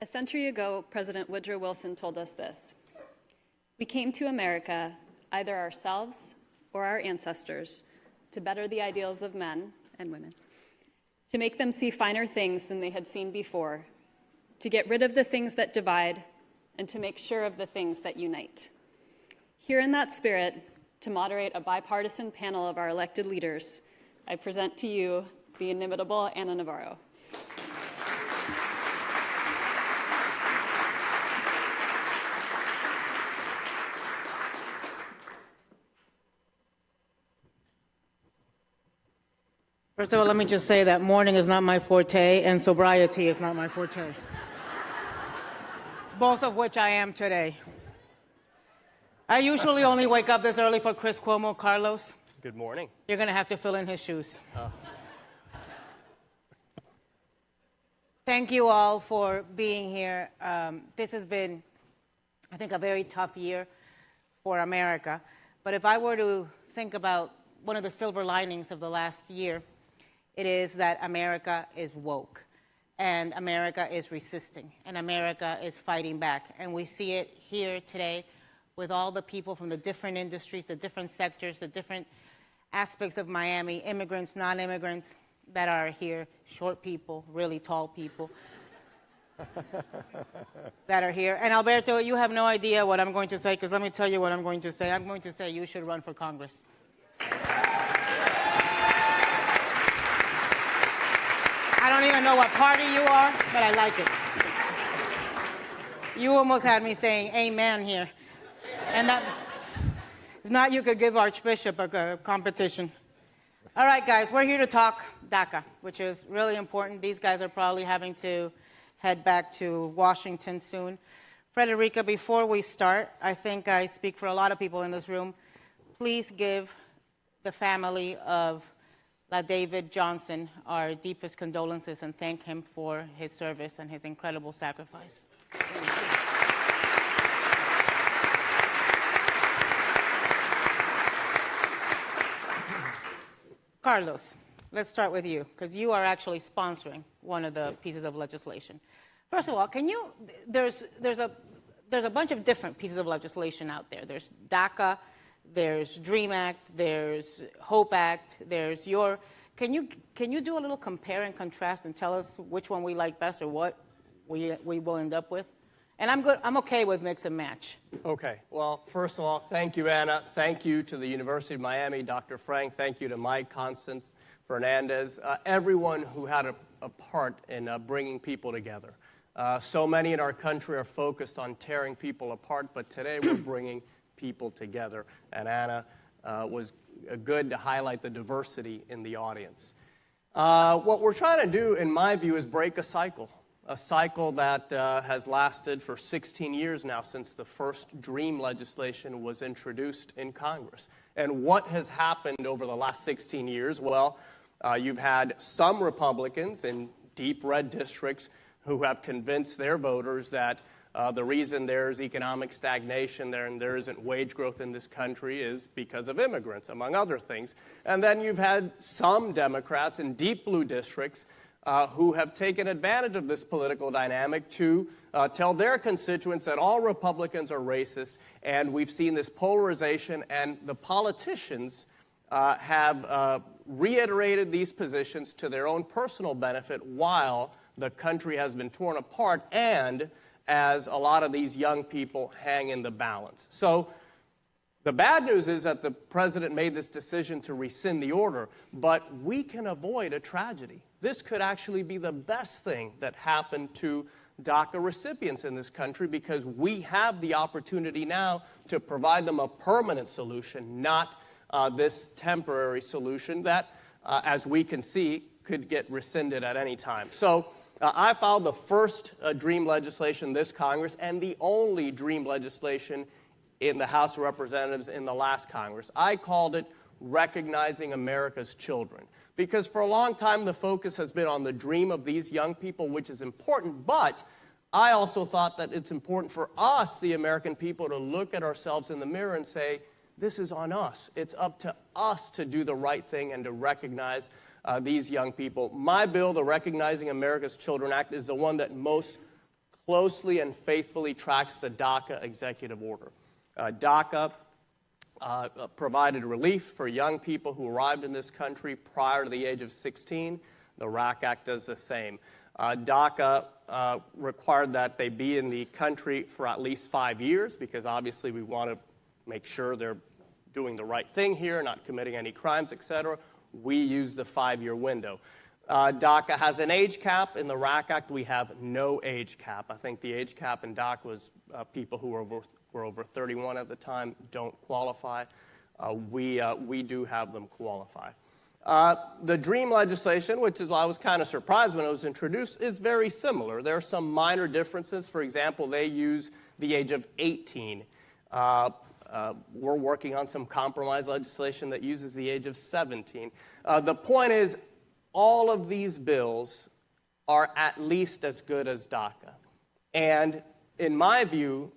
A century ago, President Woodrow Wilson told us this: "We came to America, either ourselves or our ancestors, to better the ideals of men and women, to make them see finer things than they had seen before, to get rid of the things that divide, and to make sure of the things that unite." Here in that spirit, to moderate a bipartisan panel of our elected leaders, I present to you the inimitable Ana Navarro. First of all, let me just say that mourning is not my forte and sobriety is not my forte. Both of which I am today. I usually only wake up this early for Chris Cuomo. Carlos, good morning. You're going to have to fill in his shoes. Thank you all for being here. This has been, I think, a very tough year for America. But if I were to think about one of the silver linings of the last year, it is that America is woke, and America is resisting, and America is fighting back. And we see it here today with all the people from the different industries, the different sectors, the different aspects of Miami, immigrants, non-immigrants that are here, short people, really tall people that are here. And Alberto, you have no idea what I'm going to say, because let me tell you what I'm going to say. I'm going to say you should run for Congress. I don't even know what party you are, but I like it. You almost had me saying amen here. And that, if not, you could give Archbishop a competition. All right, guys, we're here to talk DACA, which is really important. These guys are probably having to head back to Washington soon. Frederica, before we start, I think I speak for a lot of people in this room. Please give the family of David Johnson our deepest condolences and thank him for his service and his incredible sacrifice. Carlos, let's start with you, because you are actually sponsoring one of the pieces of legislation. First of all, there's a bunch of different pieces of legislation out there. There's DACA, there's DREAM Act, there's HOPE Act, there's your... Can you do a little compare and contrast and tell us which one we like best or what we will end up with? And I'm okay with mix and match. Okay. Well, first of all, thank you, Anna. Thank you to the University of Miami, Dr. Frank. Thank you to Mike, Constance, Fernandez, everyone who had a part in bringing people together. So many in our country are focused on tearing people apart, but today we're bringing people together. And Anna was good to highlight the diversity in the audience. What we're trying to do, in my view, is break a cycle that has lasted for 16 years now since the first DREAM legislation was introduced in Congress. And what has happened over the last 16 years? Well, you've had some Republicans in deep red districts who have convinced their voters that the reason there's economic stagnation there and there isn't wage growth in this country is because of immigrants, among other things. And then you've had some Democrats in deep blue districts who have taken advantage of this political dynamic to tell their constituents that all Republicans are racist, and we've seen this polarization, and the politicians have reiterated these positions to their own personal benefit while the country has been torn apart and as a lot of these young people hang in the balance. So the bad news is that the president made this decision to rescind the order, but we can avoid a tragedy. This could actually be the best thing that happened to DACA recipients in this country, because we have the opportunity now to provide them a permanent solution, not this temporary solution that, as we can see, could get rescinded at any time. So I filed the first DREAM legislation this Congress and the only DREAM legislation in the House of Representatives in the last Congress. I called it Recognizing America's Children, because for a long time the focus has been on the dream of these young people, which is important, but I also thought that it's important for us, the American people, to look at ourselves in the mirror and say, this is on us. It's up to us to do the right thing and to recognize these young people. My bill, the Recognizing America's Children Act, is the one that most closely and faithfully tracks the DACA executive order. DACA provided relief for young people who arrived in this country prior to the age of 16. The RAC Act does the same. DACA required that they be in the country for at least 5 years, because obviously we want to make sure they're doing the right thing here, not committing any crimes, et cetera. We use the 5-year window. DACA has an age cap. In the RAC Act, we have no age cap. I think the age cap in DACA was people who were over 31 at the time don't qualify. We do have them qualify. The DREAM legislation, which is I was kind of surprised when it was introduced, is very similar. There are some minor differences. For example, they use the age of 18. We're working on some compromise legislation that uses the age of 17. The point is, all of these bills are at least as good as DACA. And in my view,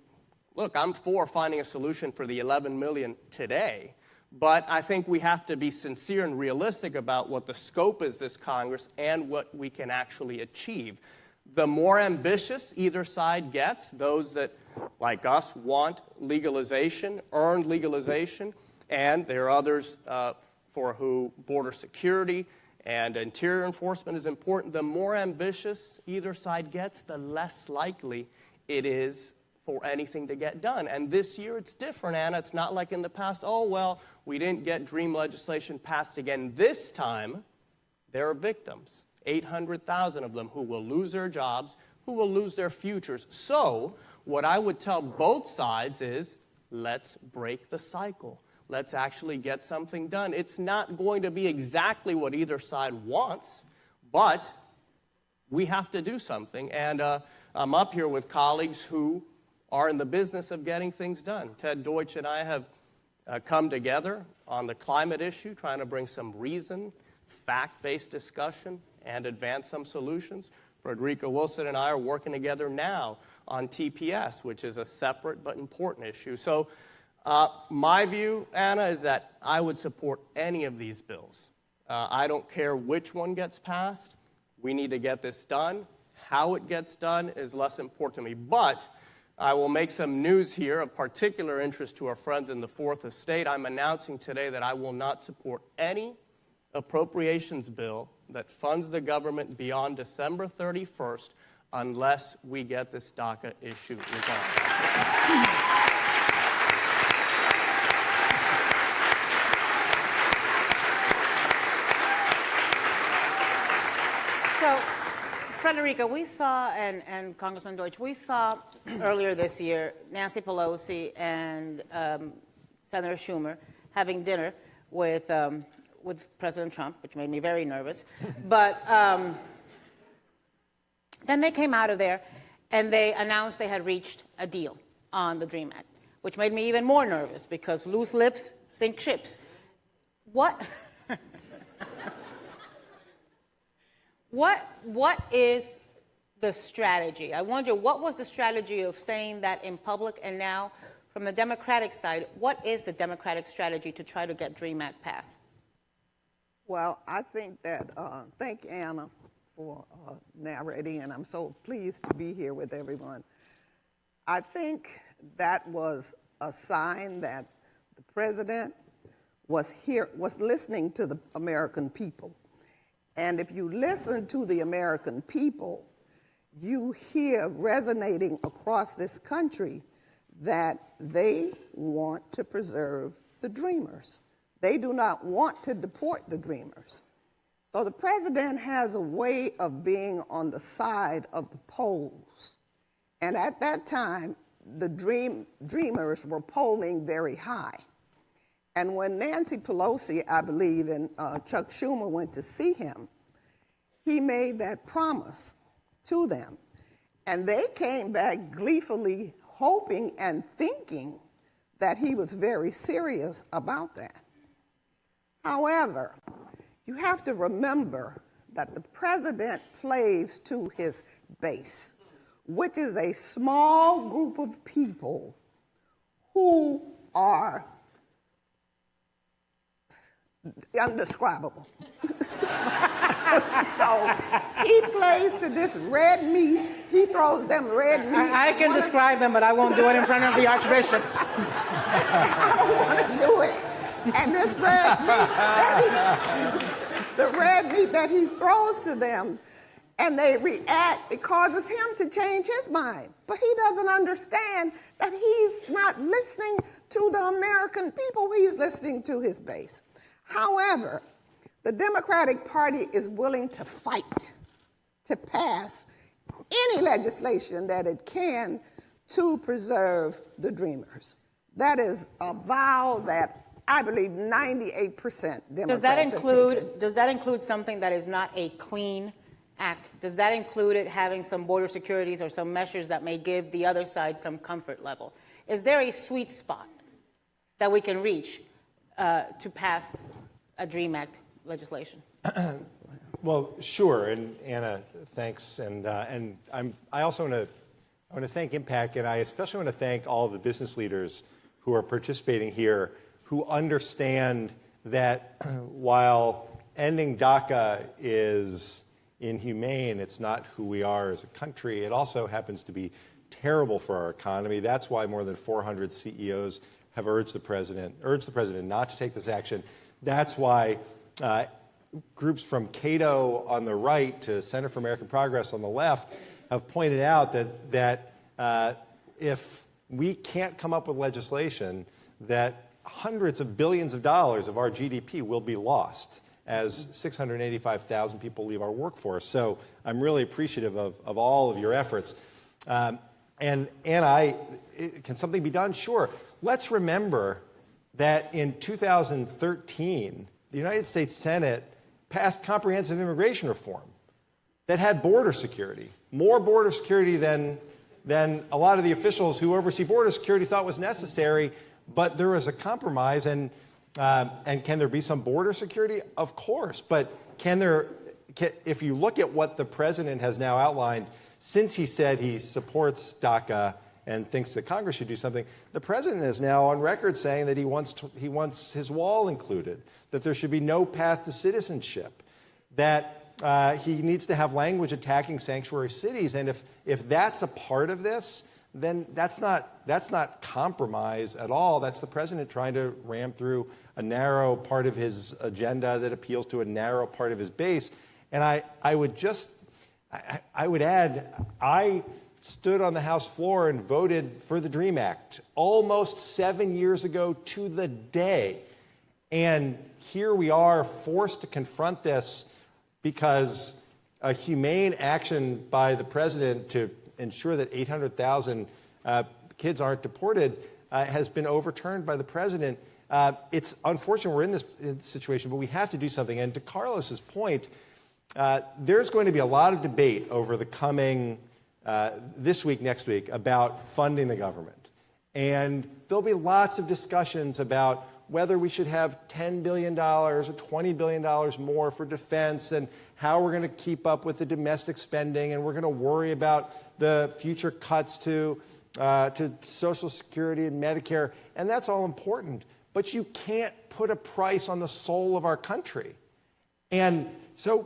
look, I'm for finding a solution for the 11 million today, but I think we have to be sincere and realistic about what the scope is this Congress and what we can actually achieve. The more ambitious either side gets, those that, like us, want legalization, earned legalization, and there are others for who border security and interior enforcement is important, the more ambitious either side gets, the less likely it is for anything to get done. And this year it's different, Anna. It's not like in the past, oh, well, we didn't get DREAM legislation passed again. This time, there are victims, 800,000 of them, who will lose their jobs, who will lose their futures. So what I would tell both sides is, let's break the cycle. Let's actually get something done. It's not going to be exactly what either side wants, but we have to do something. And I'm up here with colleagues who are in the business of getting things done. Ted Deutch and I have come together on the climate issue, trying to bring some reason, fact-based discussion, and advance some solutions. Frederica Wilson and I are working together now on TPS, which is a separate but important issue. So my view, Anna, is that I would support any of these bills. I don't care which one gets passed. We need to get this done. How it gets done is less important to me. But I will make some news here of particular interest to our friends in the Fourth Estate. I'm announcing today that I will not support any appropriations bill that funds the government beyond December 31st unless we get this DACA issue resolved. So, Frederica, we saw, and Congressman Deutch, we saw earlier this year Nancy Pelosi and Senator Schumer having dinner with President Trump, which made me very nervous. But then they came out of there and they announced they had reached a deal on the DREAM Act, which made me even more nervous because loose lips sink ships. What is the strategy? I wonder, what was the strategy of saying that in public, and now from the Democratic side, what is the Democratic strategy to try to get DREAM Act passed? Well, I think that, thank Anna for narrating, and I'm so pleased to be here with everyone. I think that was a sign that the president was listening to the American people. And if you listen to the American people, you hear resonating across this country that they want to preserve the dreamers. They do not want to deport the dreamers. So the president has a way of being on the side of the polls. And at that time, the dreamers were polling very high. And when Nancy Pelosi, I believe, and Chuck Schumer went to see him, he made that promise to them. And they came back gleefully hoping and thinking that he was very serious about that. However, you have to remember that the president plays to his base, which is a small group of people who are undescribable. So he plays to this red meat. He throws them red meat. I can describe them, but I won't do it in front of the Archbishop. I don't want to do it. And this red meat, the red meat that he throws to them, and they react, it causes him to change his mind. But he doesn't understand that he's not listening to the American people, he's listening to his base. However, the Democratic Party is willing to fight to pass any legislation that it can to preserve the Dreamers. That is a vow that I believe 98% Democrats have taken. Does that include something that is not a clean act? Does that include it having some border securities or some measures that may give the other side some comfort level? Is there a sweet spot that we can reach to pass a DREAM Act legislation? Well, sure, and Anna, thanks, and I also want to thank Impact, and I especially want to thank all of the business leaders who are participating here, who understand that while ending DACA is inhumane, it's not who we are as a country. It also happens to be terrible for our economy. That's why more than 400 CEOs have urged the president not to take this action. That's why groups from Cato on the right to Center for American Progress on the left have pointed out that if we can't come up with legislation, that hundreds of billions of dollars of our GDP will be lost as 685,000 people leave our workforce. So I'm really appreciative of all of your efforts. And can something be done? Sure. Let's remember that in 2013, the United States Senate passed comprehensive immigration reform that had border security, more border security than a lot of the officials who oversee border security thought was necessary. But there was a compromise, and can there be some border security? Of course, but if you look at what the president has now outlined, since he said he supports DACA and thinks that Congress should do something, the president is now on record saying that he wants his wall included, that there should be no path to citizenship, that he needs to have language attacking sanctuary cities, and if that's a part of this, then that's not compromise at all. That's the president trying to ram through a narrow part of his agenda that appeals to a narrow part of his base. And I would add, I stood on the House floor and voted for the DREAM Act almost 7 years ago to the day. And here we are forced to confront this because a humane action by the president to ensure that 800,000 kids aren't deported has been overturned by the president. It's unfortunate we're in this situation, but we have to do something. And to Carlos's point, there's going to be a lot of debate over the coming this week, next week, about funding the government. And there'll be lots of discussions about whether we should have $10 billion or $20 billion more for defense and how we're going to keep up with the domestic spending, and we're going to worry about the future cuts to Social Security and Medicare, and that's all important. But you can't put a price on the soul of our country. And so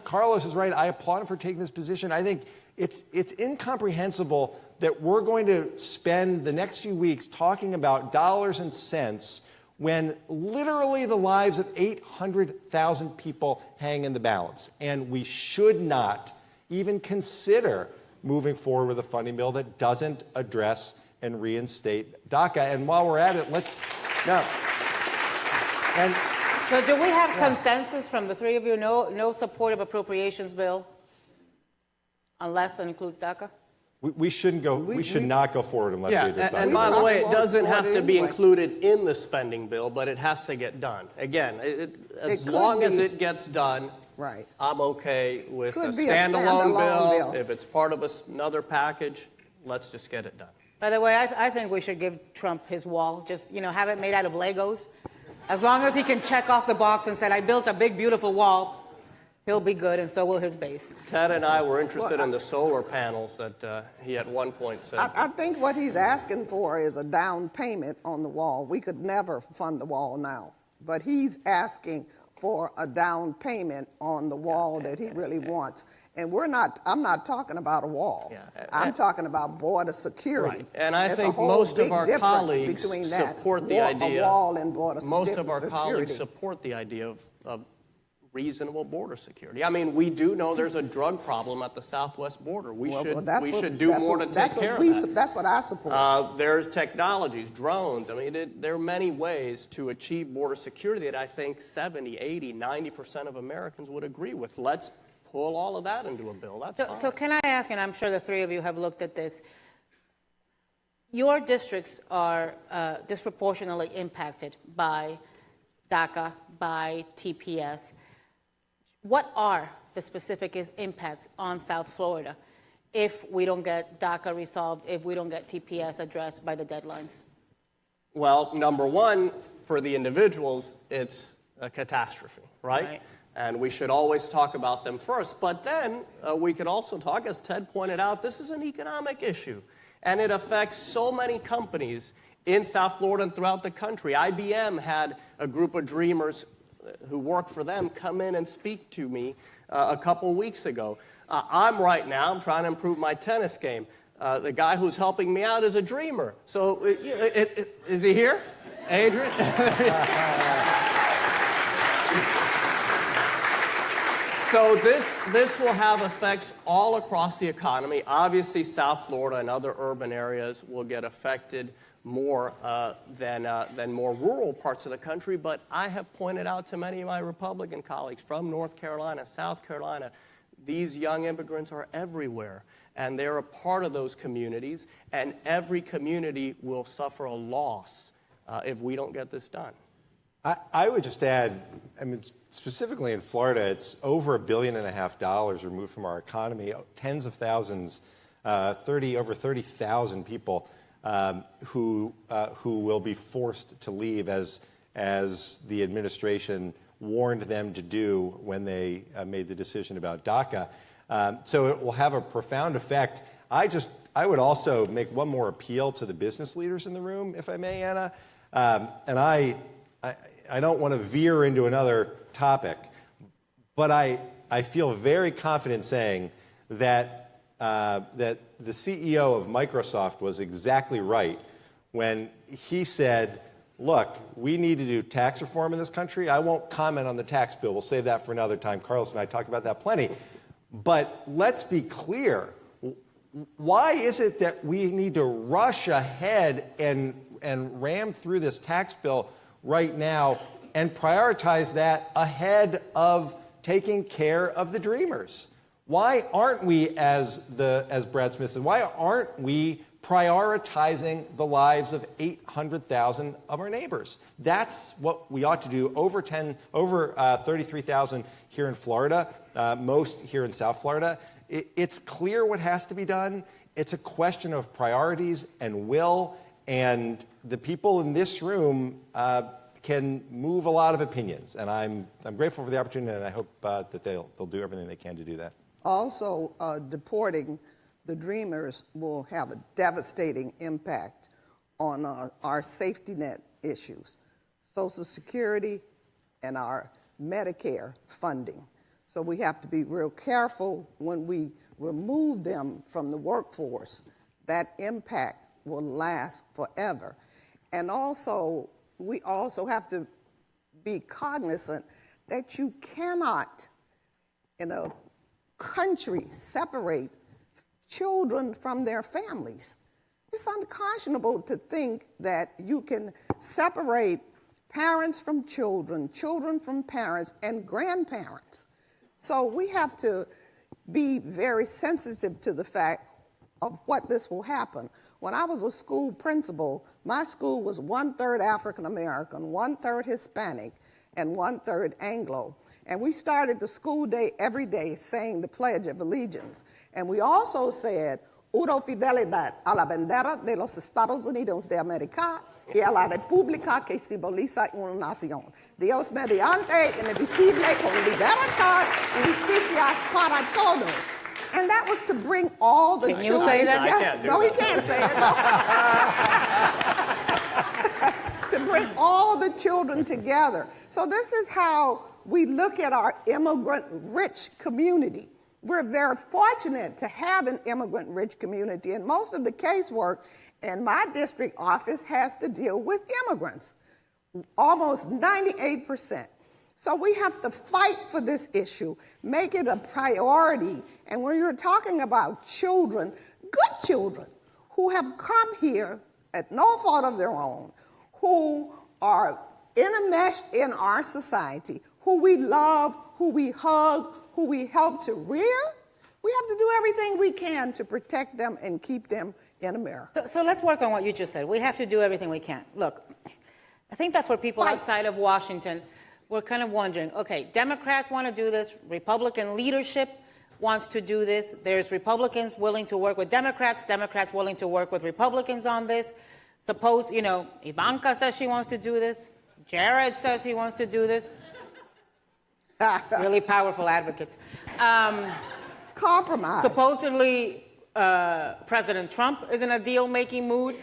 Carlos is right. I applaud him for taking this position. I think it's incomprehensible that we're going to spend the next few weeks talking about dollars and cents when literally the lives of 800,000 people hang in the balance. And we should not even consider moving forward with a funding bill that doesn't address and reinstate DACA. And while we're at it, So do we have consensus from the three of you? No support of appropriations bill unless it includes DACA? we shouldn't go. We should not go forward unless we address DACA. And by the way, it probably doesn't won't have support to it be anyway. included in the spending bill, but it has to get done. Again, as could long as be. it gets done, Right. I'm okay with a Could be a standalone standalone bill. If it's part of another package, let's just get it done. By the way, I think we should give Trump his wall. Just, have it made out of Legos. As long as he can check off the box and say, I built a big, beautiful wall, he'll be good, and so will his base. Ted and I were interested in the solar panels that he at one point said. I think what he's asking for is a down payment on the wall. We could never fund the wall now, but he's asking for a down payment on the wall that he really wants. And I'm not talking about a wall. Yeah. I'm talking about border security. Right. And I There's a think whole most of big our difference colleagues between that, support the idea. A wall and border Most of our security. colleagues support the idea of reasonable border security. I mean, we do know there's a drug problem at the southwest border. We should do more to take care of that. That's what I support. There's technologies, drones. I mean, there are many ways to achieve border security that I think 70, 80, 90% of Americans would agree with. Let's pull all of that into a bill. That's fine. So can I ask, and I'm sure the three of you have looked at this, your districts are disproportionately impacted by DACA, by TPS. What are the specific impacts on South Florida if we don't get DACA resolved, if we don't get TPS addressed by the deadlines? Well, number one, for the individuals, it's a catastrophe, right? And we should always talk about them first. But then we could also talk, as Ted pointed out, this is an economic issue. And it affects so many companies in South Florida and throughout the country. IBM had a group of dreamers who work for them come in and speak to me a couple weeks ago. I'm trying to improve my tennis game. The guy who's helping me out is a dreamer. So is he here? Adrian? So this will have effects all across the economy. Obviously, South Florida and other urban areas will get affected more than more rural parts of the country. But I have pointed out to many of my Republican colleagues from North Carolina, South Carolina, these young immigrants are everywhere. And they're a part of those communities. And every community will suffer a loss if we don't get this done. I would just add, I mean, specifically in Florida, it's over $1.5 billion removed from our economy, tens of thousands, over 30,000 people who will be forced to leave as the administration warned them to do when they made the decision about DACA. So it will have a profound effect. I would also make one more appeal to the business leaders in the room, if I may, Anna. And I don't want to veer into another topic, but I feel very confident saying that the CEO of Microsoft was exactly right when he said, look, we need to do tax reform in this country. I won't comment on the tax bill. We'll save that for another time. Carlos and I talked about that plenty. But let's be clear. Why is it that we need to rush ahead and ram through this tax bill right now and prioritize that ahead of taking care of the dreamers? Why aren't we, as Brad Smith said, why aren't we prioritizing the lives of 800,000 of our neighbors? That's what we ought to do. Over 33,000 here in Florida, most here in South Florida. It's clear what has to be done. It's a question of priorities and will, and the people in this room can move a lot of opinions. And I'm grateful for the opportunity, and I hope that they'll do everything they can to do that. Also, deporting the dreamers will have a devastating impact on our safety net issues, Social Security and our Medicare funding. So we have to be real careful when we remove them from the workforce. That impact will last forever. And also, we also have to be cognizant that you cannot, in a country, separate children from their families. It's unconscionable to think that you can separate parents from children, children from parents, and grandparents. So we have to be very sensitive to the fact of what this will happen. When I was a school principal, my school was 1/3 African American, 1/3 Hispanic, and 1/3 Anglo. And we started the school day every day saying the Pledge of Allegiance. And we also said, Uro fidelidad a la bandera de los Estados Unidos de América y a la república que simboliza una nación. Dios mediante, indivisible, con libertad y justicia para todos. And that was to bring all the children. Can you say that? I can't do No, that. he can't say it. To bring all the children together. So this is how we look at our immigrant-rich community. We're very fortunate to have an immigrant-rich community, and most of the casework in my district office has to deal with immigrants, almost 98%. So we have to fight for this issue, make it a priority. And when you're talking about children, good children, who have come here at no fault of their own, who are enmeshed in our society, who we love, who we hug, who we help to rear, we have to do everything we can to protect them and keep them in America. So let's work on what you just said. We have to do everything we can. Look, I think that for people outside of Washington, we're kind of wondering, okay, Democrats want to do this, Republican leadership wants to do this, there's Republicans willing to work with Democrats, Democrats willing to work with Republicans on this. Suppose, you know, Ivanka says she wants to do this, Jared says he wants to do this. Really powerful advocates. Compromise. Supposedly, President Trump is in a deal-making mood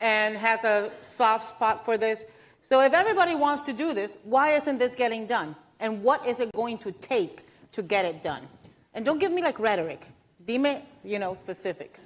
and has a soft spot for this. So if everybody wants to do this, why isn't this getting done? And what is it going to take to get it done? And don't give me like rhetoric. Dime, you know, specific.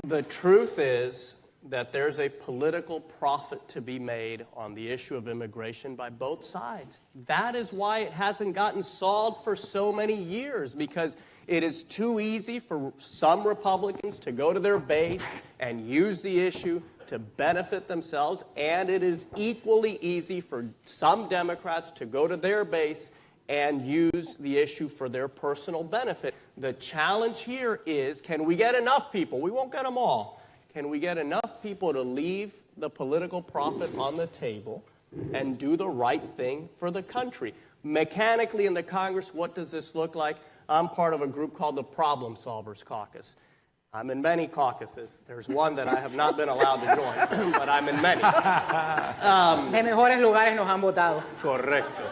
The truth is that there's a political profit to be made on the issue of immigration by both sides. That is why it hasn't gotten solved for so many years, because it is too easy for some Republicans to go to their base and use the issue to benefit themselves, and it is equally easy for some Democrats to go to their base and use the issue for their personal benefit. The challenge here is, can we get enough people? We won't get them all. Can we get enough people to leave the political profit on the table and do the right thing for the country? Mechanically in the Congress, what does this look like? I'm part of a group called the Problem Solvers Caucus. I'm in many caucuses. There's one that I have not been allowed to join, but I'm in many. De mejores lugares nos han votado. Correcto.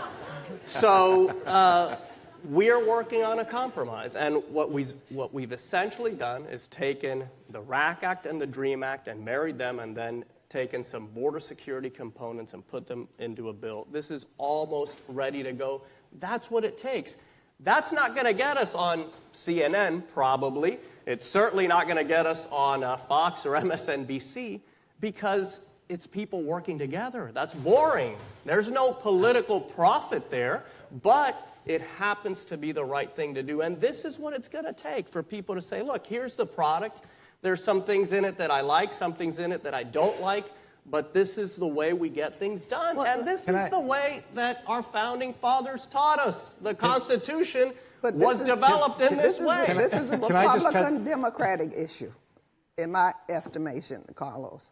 So we're working on a compromise, and what we've essentially done is taken the RAC Act and the DREAM Act and married them, and then taken some border security components and put them into a bill. This is almost ready to go. That's what it takes. That's not going to get us on CNN, probably. It's certainly not going to get us on Fox or MSNBC, because it's people working together. That's boring. There's no political profit there, but it happens to be the right thing to do. And this is what it's going to take for people to say, look, here's the product. There's some things in it that I like, some things in it that I don't like, but this is the way we get things done. And this is the way that our founding fathers taught us. The Constitution was developed in this way. This is a Republican-Democratic issue, in my estimation, Carlos.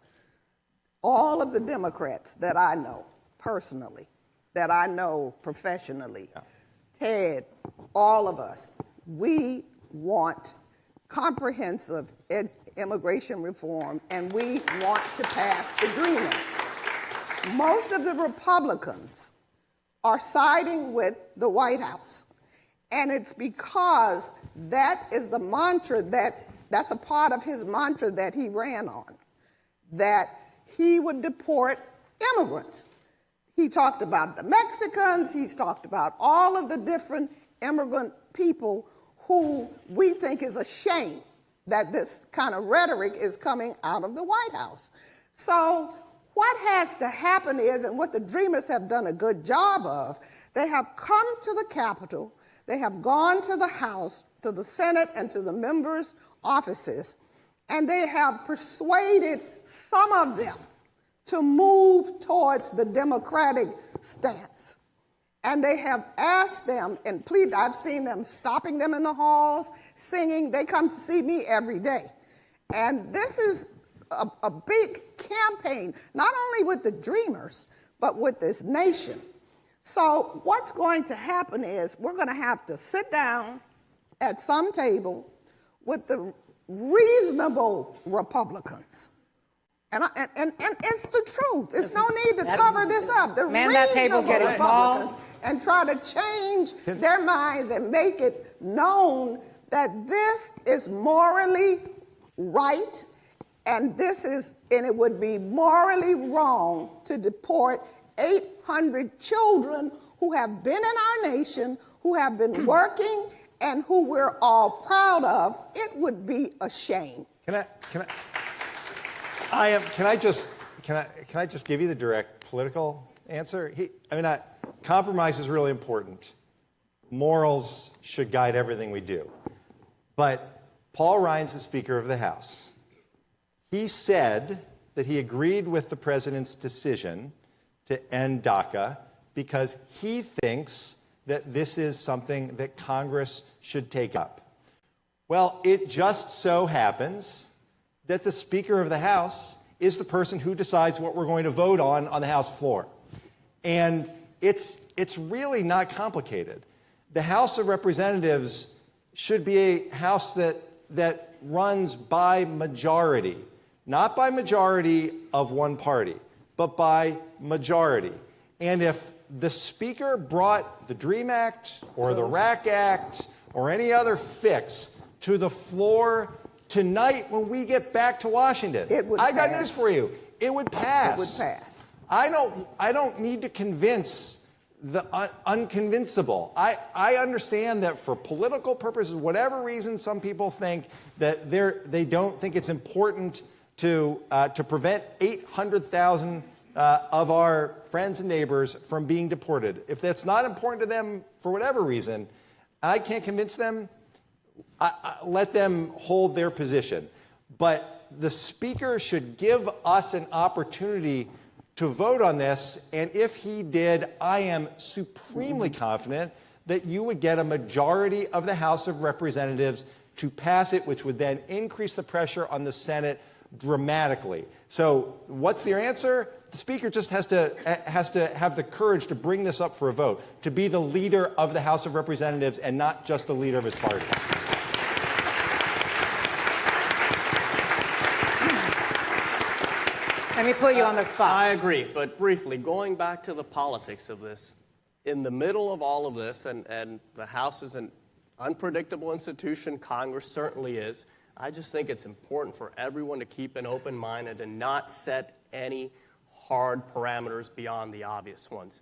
All of the Democrats that I know personally, that I know professionally, Ted, all of us, we want comprehensive immigration reform, and we want to pass the DREAM Act. Most of the Republicans are siding with the White House, and it's because that is the mantra that's a part of his mantra that he ran on, that he would deport immigrants. He talked about the Mexicans, he's talked about all of the different immigrant people who we think is a shame that this kind of rhetoric is coming out of the White House. So what has to happen is, and what the Dreamers have done a good job of, they have come to the Capitol, they have gone to the House, to the Senate, and to the members' offices, and they have persuaded some of them to move towards the Democratic stance. And they have asked them and pleaded. I've seen them stopping them in the halls, singing. They come to see me every day. And this is a big campaign, not only with the Dreamers, but with this nation. So what's going to happen is we're going to have to sit down at some table with the reasonable Republicans. And it's the truth. It's no need to cover this up. The that table's getting Republicans small. And try to change their minds and make it known that this is morally right, and it would be morally wrong to deport 800 children who have been in our nation, who have been working, and who we're all proud of, it would be a shame. Can I just give you the direct political answer? Compromise is really important. Morals should guide everything we do. But Paul Ryan's the Speaker of the House. He said that he agreed with the president's decision to end DACA because he thinks that this is something that Congress should take up. Well, it just so happens that the Speaker of the House is the person who decides what we're going to vote on the House floor. And it's really not complicated. The House of Representatives should be a House that runs by majority, not by majority of one party, but by majority. And if the Speaker brought the DREAM Act or the RAC Act or any other fix to the floor tonight when we get back to Washington, I got news for you. It would pass. It would pass. I don't need to convince the unconvincible. I understand that for political purposes, whatever reason some people think that they don't think it's important to prevent 800,000 of our friends and neighbors from being deported. If that's not important to them for whatever reason, I can't convince them. Let them hold their position. But the Speaker should give us an opportunity to vote on this, and if he did, I am supremely confident that you would get a majority of the House of Representatives to pass it, which would then increase the pressure on the Senate dramatically. So what's your answer? The Speaker just has to have the courage to bring this up for a vote, to be the leader of the House of Representatives and not just the leader of his party. Let me put you on the spot. I agree, but briefly, going back to the politics of this, in the middle of all of this, and the House is an unpredictable institution, Congress certainly is, I just think it's important for everyone to keep an open mind and to not set any hard parameters beyond the obvious ones.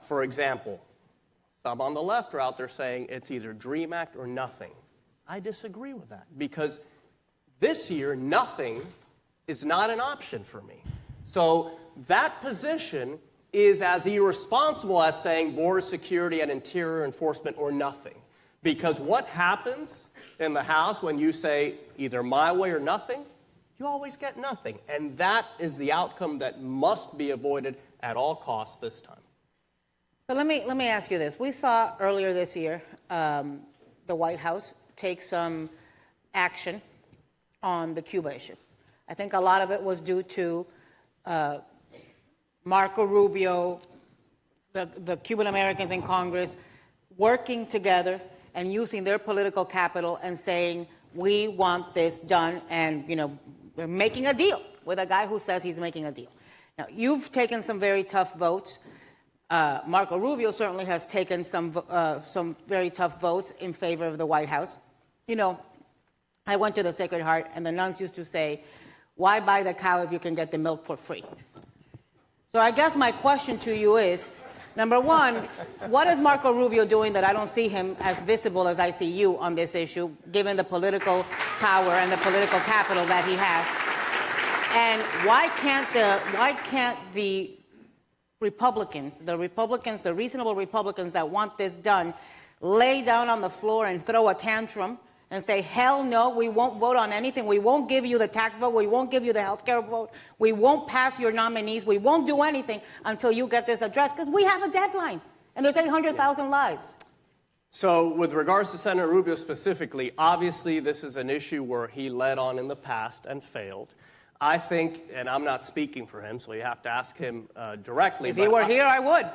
For example, some on the left are out there saying it's either DREAM Act or nothing. I disagree with that because this year, nothing is not an option for me. So that position is as irresponsible as saying border security and interior enforcement or nothing. Because what happens in the House when you say either my way or nothing, you always get nothing. And that is the outcome that must be avoided at all costs this time. So let me ask you this. We saw earlier this year the White House take some action on the Cuba issue. I think a lot of it was due to Marco Rubio, the Cuban Americans in Congress, working together and using their political capital and saying, we want this done, and we're making a deal with a guy who says he's making a deal. Now, you've taken some very tough votes. Marco Rubio certainly has taken some very tough votes in favor of the White House. I went to the Sacred Heart, and the nuns used to say, why buy the cow if you can get the milk for free? So I guess my question to you is, number one, what is Marco Rubio doing that I don't see him as visible as I see you on this issue, given the political power and the political capital that he has? And why can't the Republicans, the reasonable Republicans that want this done, lay down on the floor and throw a tantrum and say, hell no, we won't vote on anything. We won't give you the tax vote. We won't give you the health care vote. We won't pass your nominees. We won't do anything until you get this addressed, because we have a deadline, and there's 800,000 lives. So with regards to Senator Rubio specifically, obviously this is an issue where he led on in the past and failed. I think, and I'm not speaking for him, so you have to ask him directly. If he were here, I would.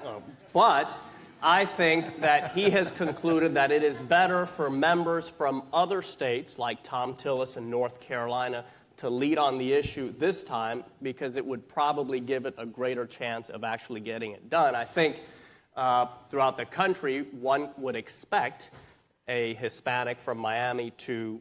But I think that he has concluded that it is better for members from other states, like Tom Tillis in North Carolina, to lead on the issue this time, because it would probably give it a greater chance of actually getting it done. I think throughout the country, one would expect a Hispanic from Miami to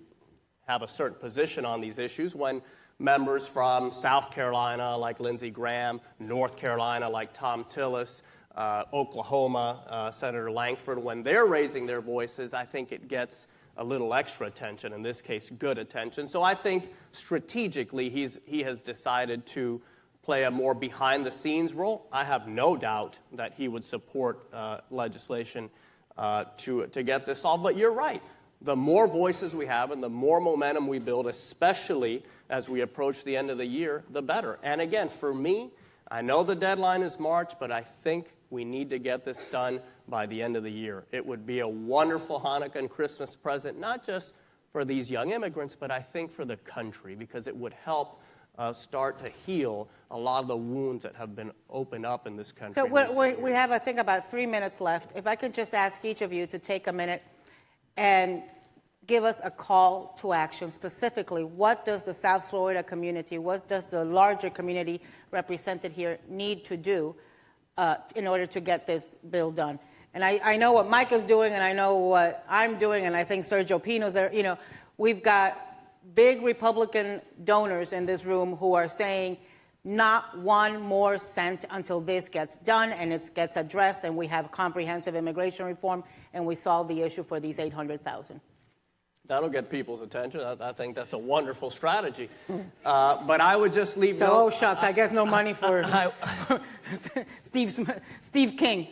have a certain position on these issues when members from South Carolina, like Lindsey Graham, North Carolina, like Tom Tillis, Oklahoma, Senator Langford, when they're raising their voices, I think it gets a little extra attention, in this case, good attention. So I think strategically he has decided to play a more behind-the-scenes role. I have no doubt that he would support legislation to get this solved. But you're right. The more voices we have and the more momentum we build, especially as we approach the end of the year, the better. And again, for me, I know the deadline is March, but I think we need to get this done by the end of the year. It would be a wonderful Hanukkah and Christmas present, not just for these young immigrants, but I think for the country, because it would help start to heal a lot of the wounds that have been opened up in this country. So we have, I think, about 3 minutes left. If I could just ask each of you to take a minute and give us a call to action. Specifically, what does the South Florida community, what does the larger community represented here need to do in order to get this bill done? And I know what Mike is doing, and I know what I'm doing, and I think Sergio Pino's there. You know, we've got big Republican donors in this room who are saying not one more cent until this gets done and it gets addressed and we have comprehensive immigration reform and we solve the issue for these 800,000. That'll get people's attention. I think that's a wonderful strategy. But I would just leave oh, shucks, I guess no money for Steve King.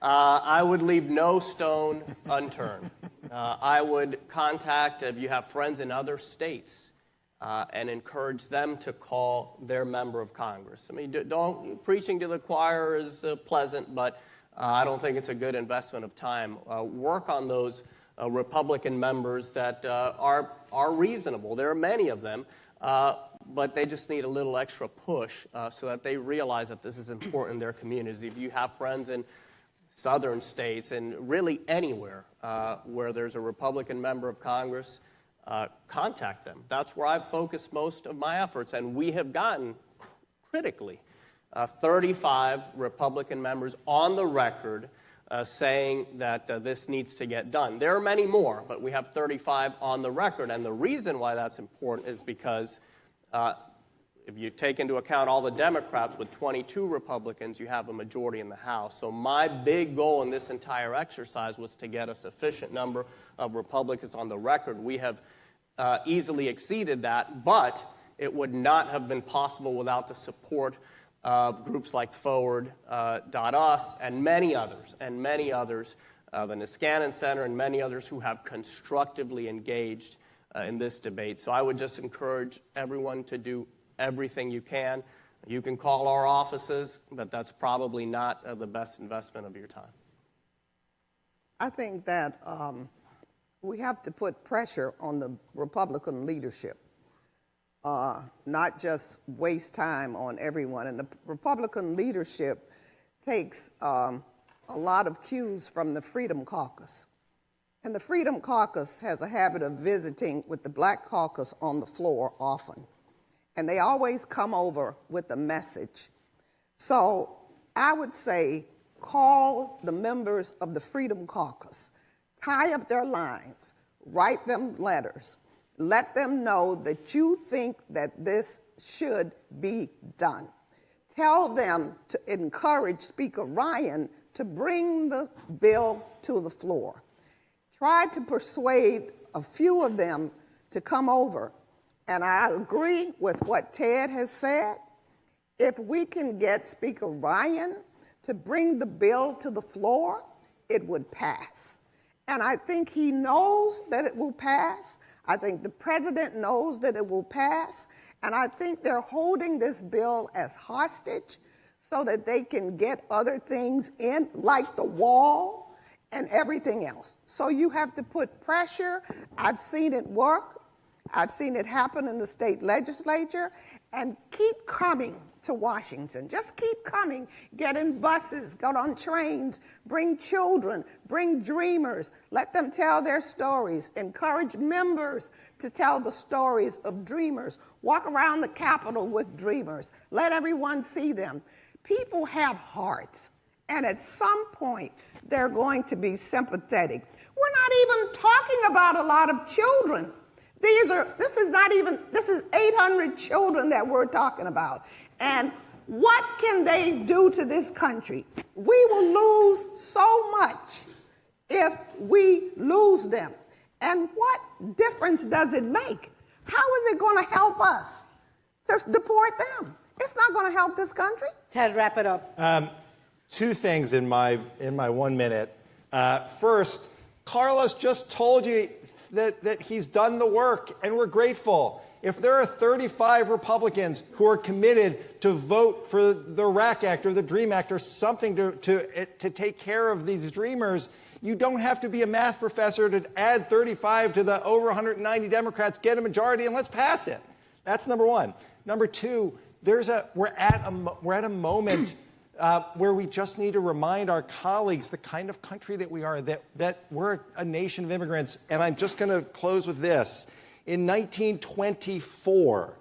I would leave no stone unturned. I would contact, if you have friends in other states, and encourage them to call their member of Congress. I mean, preaching to the choir is pleasant, but I don't think it's a good investment of time. Work on those Republican members that are reasonable. There are many of them, but they just need a little extra push so that they realize that this is important in their communities. If you have friends in southern states and really anywhere where there's a Republican member of Congress, contact them. That's where I've focused most of my efforts, and we have gotten critically 35 Republican members on the record saying that this needs to get done. There are many more, but we have 35 on the record, and the reason why that's important is because if you take into account all the Democrats with 22 Republicans, you have a majority in the House. So my big goal in this entire exercise was to get a sufficient number of Republicans on the record. We have easily exceeded that, but it would not have been possible without the support of groups like Forward.us and many others, the Niskanen Center and many others who have constructively engaged in this debate. So I would just encourage everyone to do everything you can. You can call our offices, but that's probably not the best investment of your time. I think that we have to put pressure on the Republican leadership, not just waste time on everyone. And the Republican leadership takes a lot of cues from the Freedom Caucus. And the Freedom Caucus has a habit of visiting with the Black Caucus on the floor often. And they always come over with a message. So I would say call the members of the Freedom Caucus, tie up their lines, write them letters, let them know that you think that this should be done. Tell them to encourage Speaker Ryan to bring the bill to the floor. Try to persuade a few of them to come over. And I agree with what Ted has said. If we can get Speaker Ryan to bring the bill to the floor, it would pass. And I think he knows that it will pass. I think the president knows that it will pass. And I think they're holding this bill as hostage so that they can get other things in, like the wall and everything else. So you have to put pressure. I've seen it work. I've seen it happen in the state legislature, and keep coming to Washington. Just keep coming. Get in buses, get on trains, bring children, bring dreamers. Let them tell their stories. Encourage members to tell the stories of dreamers. Walk around the Capitol with dreamers. Let everyone see them. People have hearts, and at some point, they're going to be sympathetic. We're not even talking about a lot of children. This is 800 children that we're talking about. And What can they do to this country? We will lose so much if we lose them. And what difference does it make? How is it going to help us to deport them? It's not going to help this country. Ted, wrap it up. Two things in my 1 minute. First, Carlos just told you that he's done the work, and we're grateful. If there are 35 Republicans who are committed to vote for the RAC Act or the DREAM Act or something to take care of these dreamers, you don't have to be a math professor to add 35 to the over 190 Democrats, get a majority, and let's pass it. That's number one. Number two, we're at a moment where we just need to remind our colleagues the kind of country that we are, that we're a nation of immigrants. And I'm just going to close with this. In 1924,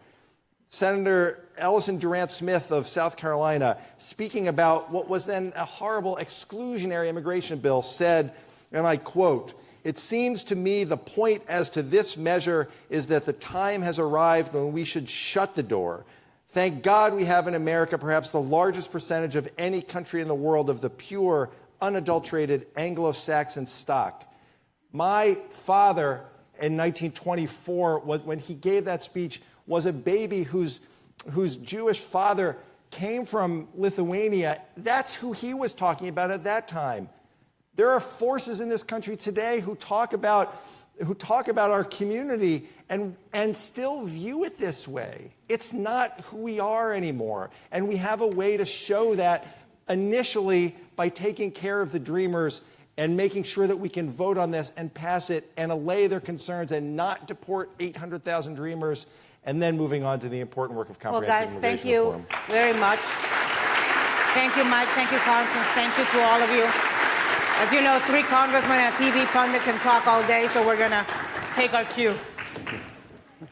Senator Ellison Durant Smith of South Carolina, speaking about what was then a horrible exclusionary immigration bill, said, and I quote, "It seems to me the point as to this measure is that the time has arrived when we should shut the door. Thank God we have in America perhaps the largest percentage of any country in the world of the pure, unadulterated Anglo-Saxon stock." My father in 1924, when he gave that speech, was a baby whose Jewish father came from Lithuania. That's who he was talking about at that time. There are forces in this country today who talk about our community and still view it this way. It's not who we are anymore. And we have a way to show that initially by taking care of the dreamers and making sure that we can vote on this and pass it and allay their concerns and not deport 800,000 dreamers, and then moving on to the important work of comprehensive immigration reform. Well, guys, thank you very much. Thank you, Mike. Thank you, Constance. Thank you to all of you. As you know, 3 congressmen and a TV pundit can talk all day, so we're going to take our cue.